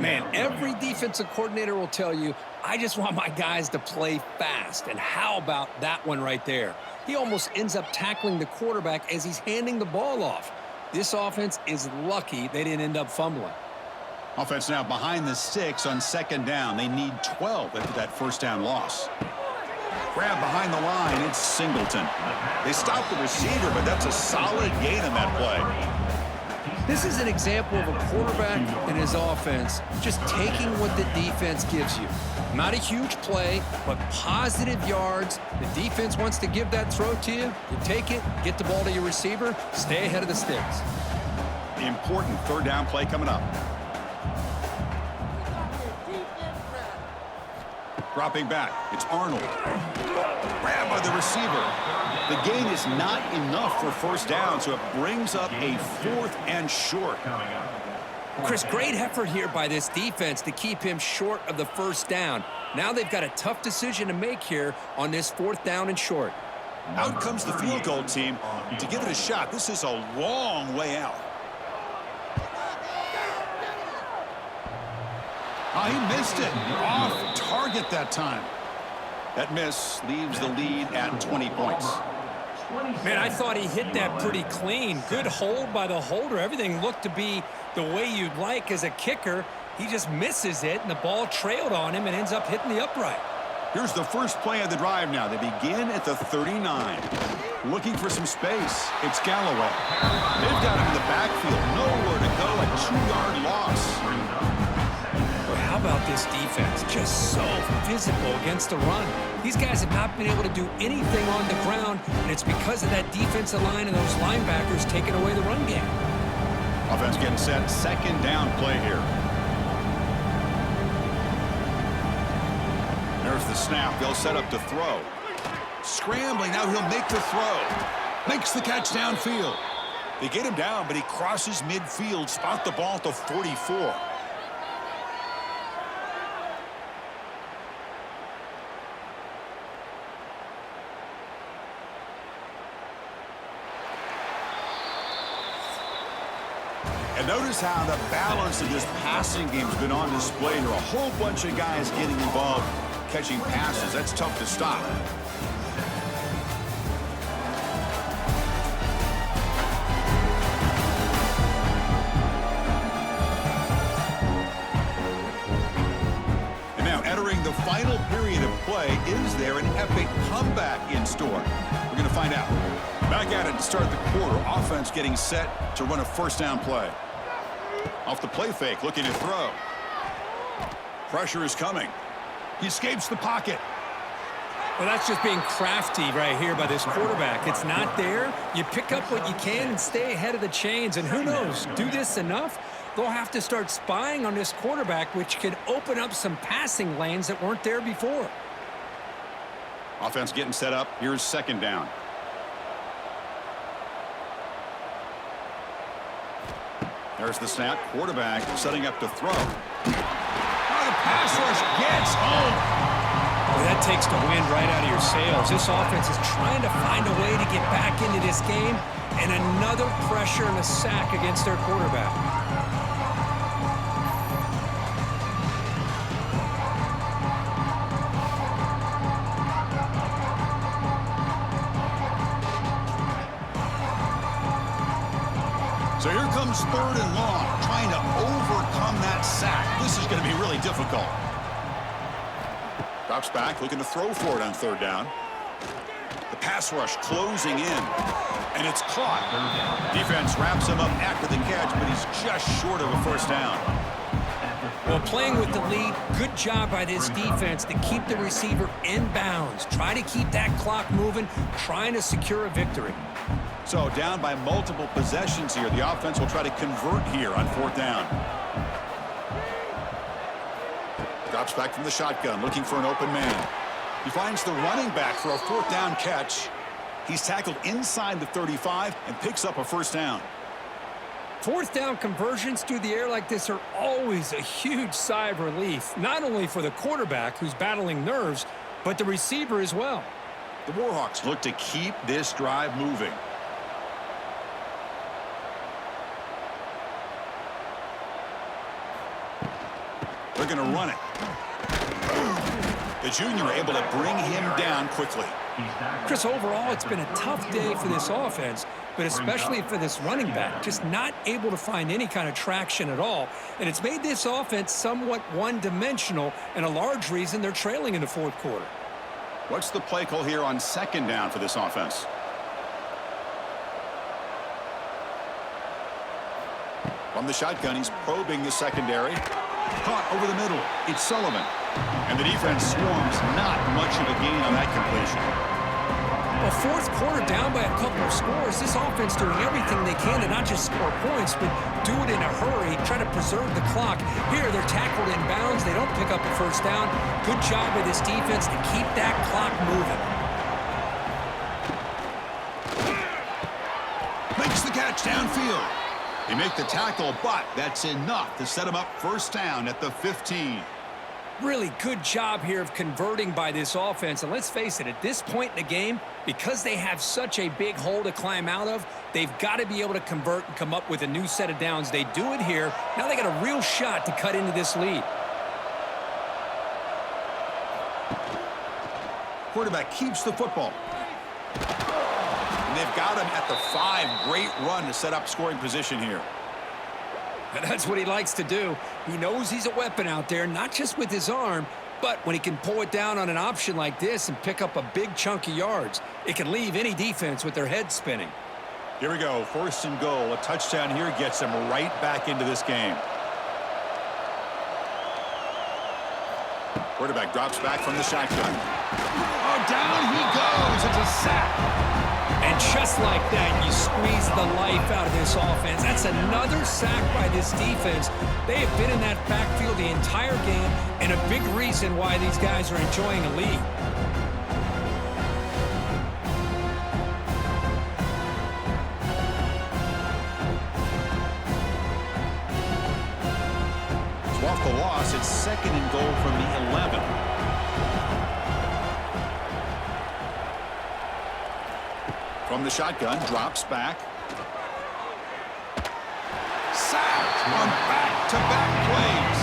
[SPEAKER 3] Man, every defensive coordinator will tell you, I just want my guys to play fast. And how about that one right there? He almost ends up tackling the quarterback as he's handing the ball off. This offense is lucky they didn't end up fumbling.
[SPEAKER 1] Offense now behind the 6 on second down. They need 12 after that first down loss. Grab behind the line. It's Singleton. They stop the receiver, but that's a solid gain on that play.
[SPEAKER 3] This is an example of a quarterback and his offense just taking what the defense gives you. Not a huge play, but positive yards. The defense wants to give that throw to you. You take it, get the ball to your receiver, stay ahead of the sticks.
[SPEAKER 1] Important third down play coming up. Dropping back, it's Arnold. Grabbed by the receiver. The gain is not enough for first down, so it brings up a 4th and short.
[SPEAKER 3] Chris, great effort here by this defense to keep him short of the first down. Now they've got a tough decision to make here on this 4th down and short.
[SPEAKER 1] Out comes the field goal team to give it a shot. This is a long way out. Oh, he missed it. Off target that time. That miss leaves the lead at 20 points.
[SPEAKER 2] Man, I thought he hit that pretty clean. Good hold by the holder. Everything looked to be the way you'd like as a kicker. He just misses it, and the ball trailed on him and ends up hitting the upright.
[SPEAKER 1] Here's the first play of the drive now. They begin at the 39. Looking for some space. It's Galloway. They've got him in the backfield. Nowhere to go. A 2-yard loss.
[SPEAKER 3] How about this defense? Just so physical against the run. These guys have not been able to do anything on the ground, and it's because of that defensive line and those linebackers taking away the run game.
[SPEAKER 1] Offense getting set. Second down play here. There's the snap. They'll set up to throw. Scrambling. Now he'll make the throw. Makes the catch downfield. They get him down, but he crosses midfield. Spot the ball at the 44. And notice how the balance of this passing game has been on display. There are a whole bunch of guys getting involved, catching passes. That's tough to stop. And now entering the final period of play, is there an epic comeback in store? We're going to find out. Back at it to start the quarter. Offense getting set to run a first down play. Off the play fake, looking to throw. Pressure is coming. He escapes the pocket.
[SPEAKER 2] Well, that's just being crafty right here by this quarterback. It's not there. You pick up what you can and stay ahead of the chains. And who knows, do this enough, they'll have to start spying on this quarterback, which could open up some passing lanes that weren't there before.
[SPEAKER 1] Offense getting set up. Here's second down. There's the snap. Quarterback setting up to throw. Oh, the pass rush gets home.
[SPEAKER 2] Well, that takes the wind right out of your sails. This offense is trying to find a way to get back into this game, and another pressure and a sack against their quarterback.
[SPEAKER 1] So here comes third and long, trying to overcome that sack. This is going to be really difficult. Drops back, looking to throw for it on third down. The pass rush closing in, and it's caught. Defense wraps him up after the catch, but he's just short of a first down.
[SPEAKER 2] Well, playing with the lead, good job by this defense to keep the receiver in bounds. Try to keep that clock moving, trying to secure a victory.
[SPEAKER 1] So down by multiple possessions here. The offense will try to convert here on fourth down. Drops back from the shotgun, looking for an open man. He finds the running back for a fourth down catch. He's tackled inside the 35 and picks up a first down.
[SPEAKER 2] Fourth down conversions through the air like this are always a huge sigh of relief, not only for the quarterback who's battling nerves, but the receiver as well.
[SPEAKER 1] The Warhawks look to keep this drive moving. They're going to run it. The junior able to bring him down quickly.
[SPEAKER 2] Chris, overall, it's been a tough day for this offense, but especially for this running back. Just not able to find any kind of traction at all. And it's made this offense somewhat one-dimensional, and a large reason they're trailing in the fourth quarter.
[SPEAKER 1] What's the play call here on second down for this offense? From the shotgun, he's probing the secondary. Caught over the middle. It's Sullivan. And the defense swarms. Not much of a gain on that completion.
[SPEAKER 2] Well, fourth quarter down by a couple of scores. This offense doing everything they can to not just score points, but do it in a hurry, try to preserve the clock. Here, they're tackled in bounds. They don't pick up a first down. Good job by this defense to keep that clock moving.
[SPEAKER 1] Makes the catch downfield. They make the tackle, but that's enough to set him up first down at the 15.
[SPEAKER 2] Really good job here of converting by this offense. And let's face it, at this point in the game, because they have such a big hole to climb out of, they've got to be able to convert and come up with a new set of downs. They do it here. Now they got a real shot to cut into this lead.
[SPEAKER 1] Quarterback keeps the football. And they've got him at the 5. Great run to set up scoring position here.
[SPEAKER 2] And that's what he likes to do. He knows he's a weapon out there, not just with his arm, but when he can pull it down on an option like this and pick up a big chunk of yards, it can leave any defense with their head spinning.
[SPEAKER 1] Here we go, first and goal. A touchdown here gets him right back into this game. Quarterback drops back from the shotgun. Oh, down he goes. It's a sack.
[SPEAKER 2] And just like that, you squeeze the life out of this offense. That's another sack by this defense. They have been in that backfield the entire game, and a big reason why these guys are enjoying a lead.
[SPEAKER 1] So off the loss, it's second and goal from the 11. From the shotgun, drops back. Sack! on back-to-back plays.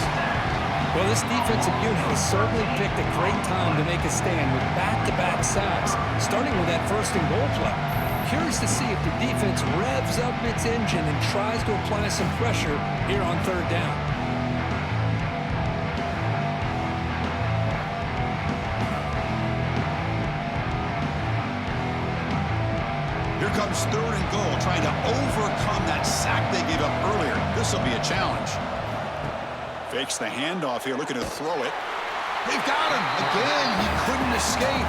[SPEAKER 3] Well, this defensive unit has certainly picked a great time to make a stand with back-to-back sacks, starting with that first and goal play. Curious to see if the defense revs up its engine and tries to apply some pressure here on third down.
[SPEAKER 1] Here comes third and goal, trying to overcome that sack they gave up earlier. This will be a challenge. Fakes the handoff here, looking to throw it. They've got him. Again, he couldn't escape.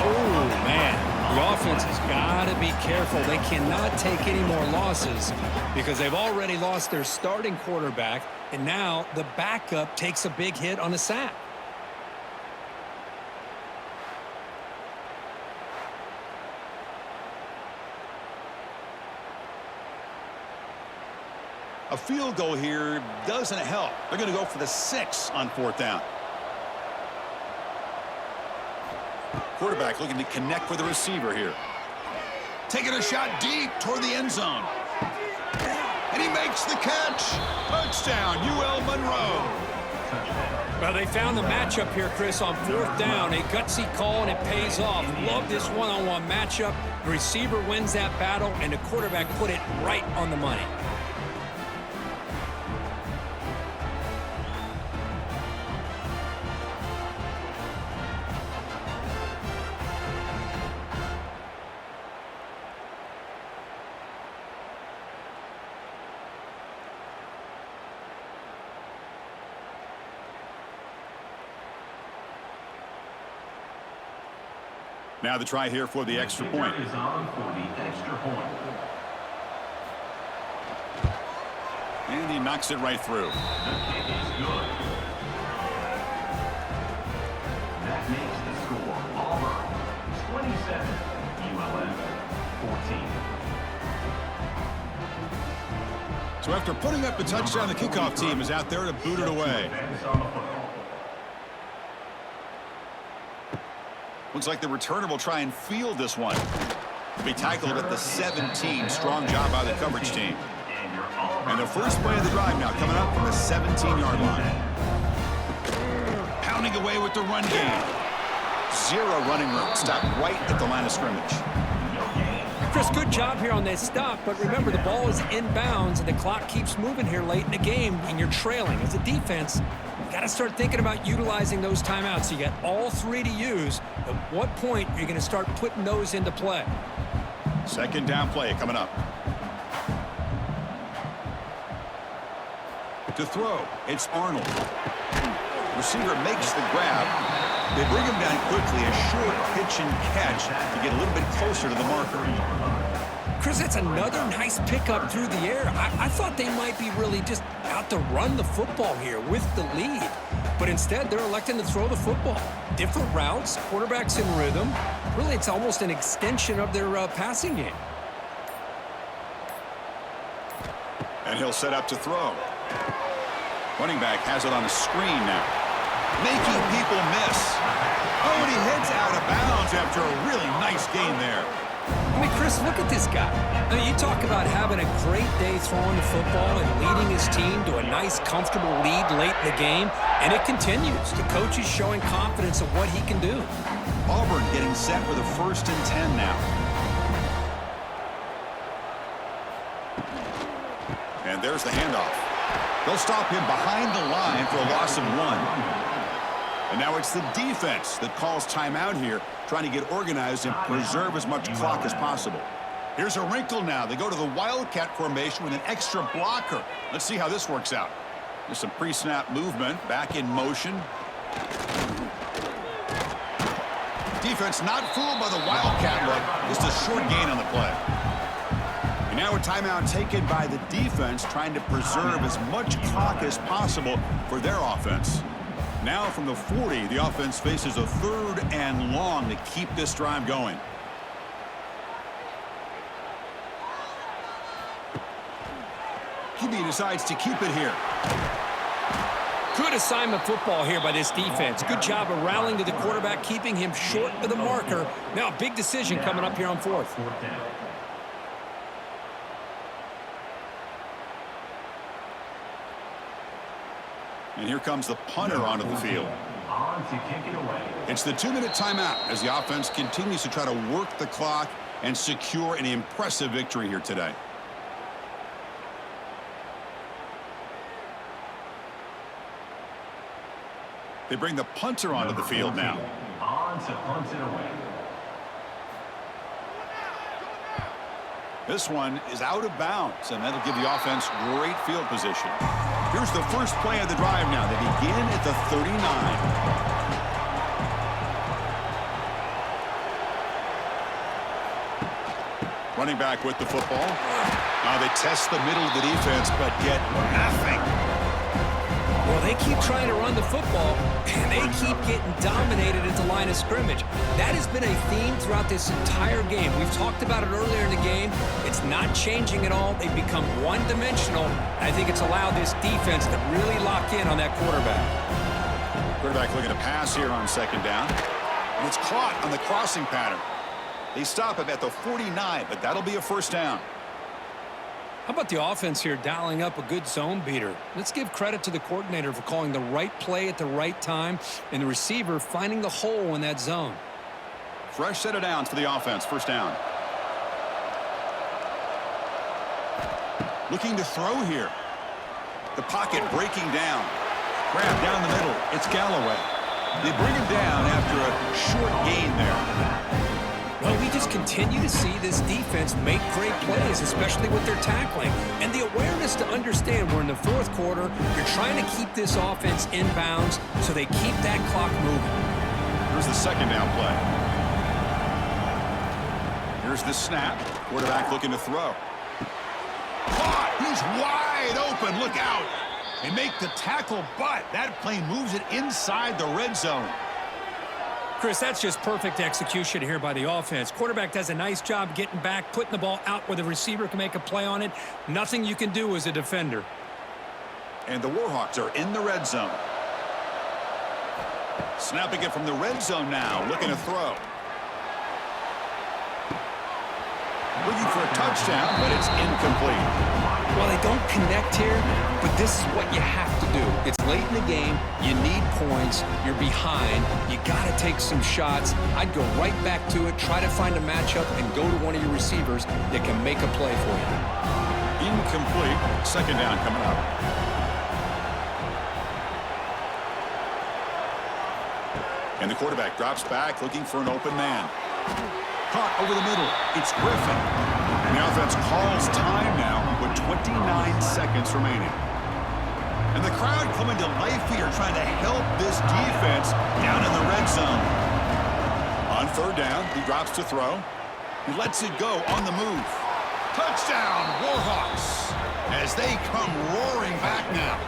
[SPEAKER 3] Oh, man. The offense has got to be careful. They cannot take any more losses because they've already lost their starting quarterback, and now the backup takes a big hit on a sack.
[SPEAKER 1] A field goal here doesn't help. They're going to go for the 6 on fourth down. Quarterback looking to connect with the receiver here. Taking a shot deep toward the end zone. And he makes the catch. Touchdown, UL Monroe.
[SPEAKER 3] Well, they found the matchup here, Chris, on fourth down. A gutsy call, and it pays off. Love this one-on-one matchup. The receiver wins that battle, and the quarterback put it right on the money.
[SPEAKER 1] Now the try here for the extra point.
[SPEAKER 4] Is on for the extra point.
[SPEAKER 1] And he knocks it right through.
[SPEAKER 4] The kick is good. That makes the score Auburn 27, ULM 14.
[SPEAKER 1] So after putting up a touchdown, the kickoff team is out there to boot it away. Looks like the returner will try and field this one. He'll be tackled at the 17. Strong job by the coverage team. And the first play of the drive now coming up from the 17-yard line. Pounding away with the run game. 0 running room. Stopped right at the line of scrimmage.
[SPEAKER 3] Chris, good job here on this stop, but remember the ball is inbounds and the clock keeps moving here late in the game and you're trailing. As a defense, you got to start thinking about utilizing those timeouts. You got all 3 to use. At what point are you going to start putting those into play?
[SPEAKER 1] Second down play coming up. To throw, it's Arnold. Receiver makes the grab. They bring him down quickly, a short pitch and catch to get a little bit closer to the marker.
[SPEAKER 3] Chris, that's another nice pickup through the air. I thought they might be really just out to run the football here with the lead. But instead, they're electing to throw the football. Different routes, quarterbacks in rhythm. Really, it's almost an extension of their passing game.
[SPEAKER 1] And he'll set up to throw. Running back has it on a screen now. Making people miss. Oh, and he heads out of bounds after a really nice gain there.
[SPEAKER 3] I mean, Chris, look at this guy. I mean, you talk about having a great day throwing the football and leading his team to a nice, comfortable lead late in the game, and it continues. The coach is showing confidence of what he can do.
[SPEAKER 1] Auburn getting set for the 1st and 10 now. And there's the handoff. They'll stop him behind the line for a loss of 1. And now it's the defense that calls timeout here, trying to get organized and preserve as much clock as possible. Here's a wrinkle now. They go to the Wildcat formation with an extra blocker. Let's see how this works out. Just some pre-snap movement, back in motion. Defense not fooled by the Wildcat look. Just a short gain on the play. And now a timeout taken by the defense, trying to preserve as much clock as possible for their offense. Now from the 40, the offense faces a 3rd and long to keep this drive going. QB decides to keep it here.
[SPEAKER 3] Good assignment football here by this defense. Good job of rallying to the quarterback, keeping him short of the marker. Now a big decision coming up here on 4th.
[SPEAKER 1] And here comes the punter onto the field.
[SPEAKER 4] On to kick it away.
[SPEAKER 1] It's the 2-minute timeout as the offense continues to try to work the clock and secure an impressive victory here today. They bring the punter onto the field now.
[SPEAKER 4] On to punt it away.
[SPEAKER 1] This one is out of bounds, and that'll give the offense great field position. Here's the first play of the drive now. They begin at the 39. Running back with the football. Now they test the middle of the defense, but get nothing.
[SPEAKER 3] Well, they keep trying to run the football, and they keep getting dominated at the line of scrimmage. That has been a theme throughout this entire game. We've talked about it earlier in the game. It's not changing at all. They've become one-dimensional. I think it's allowed this defense to really lock in on that quarterback.
[SPEAKER 1] Quarterback looking to pass here on second down. And it's caught on the crossing pattern. They stop him at the 49, but that'll be a first down.
[SPEAKER 3] How about the offense here dialing up a good zone beater? Let's give credit to the coordinator for calling the right play at the right time and the receiver finding the hole in that zone.
[SPEAKER 1] Fresh set of downs for the offense. First down. Looking to throw here. The pocket breaking down. Grab down the middle. It's Galloway. They bring him down after a short gain there.
[SPEAKER 3] Well, we just continue to see this defense make great plays, especially with their tackling. And the awareness to understand we're in the fourth quarter, you're trying to keep this offense in bounds so they keep that clock moving.
[SPEAKER 1] Here's the second down play. Here's the snap. Quarterback looking to throw. Caught! He's wide open. Look out. They make the tackle, but that play moves it inside the red zone.
[SPEAKER 2] Chris, that's just perfect execution here by the offense. Quarterback does a nice job getting back, putting the ball out where the receiver can make a play on it. Nothing you can do as a defender.
[SPEAKER 1] And the Warhawks are in the red zone. Snapping it from the red zone now, looking to throw. Looking for a touchdown, but it's incomplete.
[SPEAKER 3] Well, they don't connect here, but this is what you have to do. It's late in the game. You need points. You're behind. You got to take some shots. I'd go right back to it, try to find a matchup, and go to one of your receivers that can make a play for you.
[SPEAKER 1] Incomplete. Second down coming up. And the quarterback drops back, looking for an open man. Caught over the middle. It's Griffin. And the offense calls time now with 29 seconds remaining. And the crowd coming to life here, trying to help this defense down in the red zone. On third down, he drops to throw. He lets it go on the move. Touchdown, Warhawks, as they come roaring back now.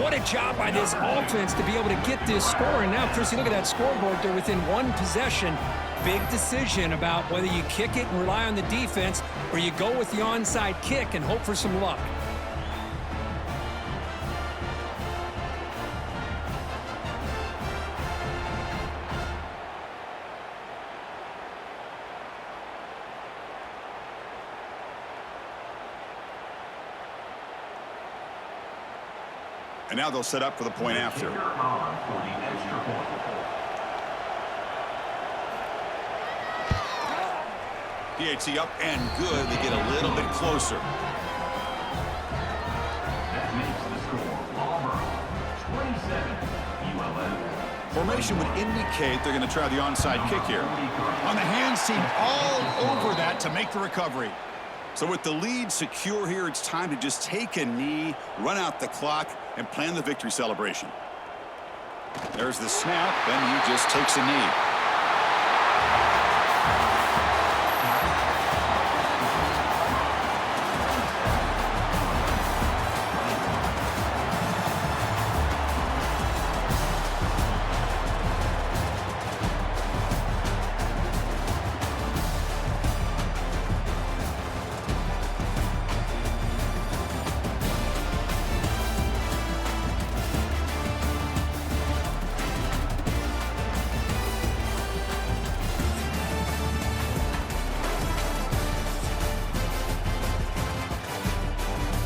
[SPEAKER 2] What a job by this offense to be able to get this score. And now, Chris, you look at that scoreboard. They're within one possession. Big decision about whether you kick it and rely on the defense or you go with the onside kick and hope for some luck.
[SPEAKER 1] And now they'll set up for the point after. PAT up and good. They get a little bit closer.
[SPEAKER 4] That makes the score Auburn 27, ULM.
[SPEAKER 1] Formation would indicate they're going to try the onside kick here. On the hands team all over that to make the recovery. So with the lead secure here, it's time to just take a knee, run out the clock, and plan the victory celebration. There's the snap, and he just takes a knee.